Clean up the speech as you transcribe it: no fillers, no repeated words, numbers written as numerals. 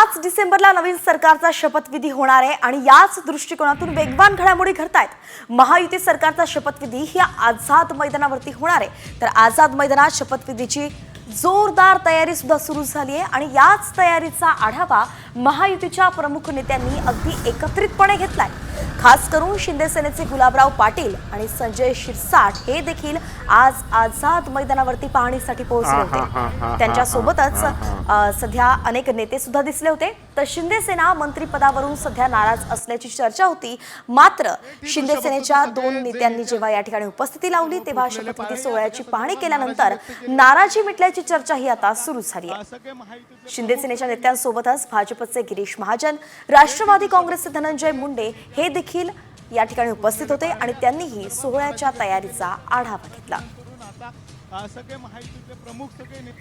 5 डिसेंबरला नवीन सरकारचा शपथविधी होणार आहे आणि याच दृष्टिकोनातून वेगवान घडामोडी घडतायत। महायुती सरकारचा शपथविधी ही आझाद मैदानावरती होणार आहे। तर आझाद मैदानात शपथविधीची जोरदार तयारी सुद्धा सुरू झाली आहे आणि याच तयारीचा आढावा महायुतीच्या प्रमुख नेत्यांनी अगदी एकत्रितपणे घेतलाय। खास करून शिंदे सेनेचे गुलाबराव पाटील आणि संजय शिरसाट हे देखील आज आझाद मैदानावरती पाहणीसाठी पोहोचले होते। त्यांच्या सोबतच सध्या अनेक नेते सुद्धा दिसले होते। तर शिंदे सेना मंत्रिपदावरून सध्या नाराज असल्याची चर्चा होती। मात्र शिंदे सेनेच्या 2 नेत्यांनी जेव्हा या ठिकाणी उपस्थिती लावली तेव्हा शपथविधी सोहळ्याची पाहणी केल्यानंतर नाराजी मिटल्याची चर्चा ही आता सुरू झाली आहे। शिंदे सेनेच्या नेत्यांसोबतच भाजपचे गिरीश महाजन, राष्ट्रवादी काँग्रेसचे धनंजय मुंडे हे देखील या ठिकाणी उपस्थित होते आणि त्यांनीही सोहळ्याच्या तयारीचा आढावा घेतला। सगळे महायुतीचे प्रमुख सगळे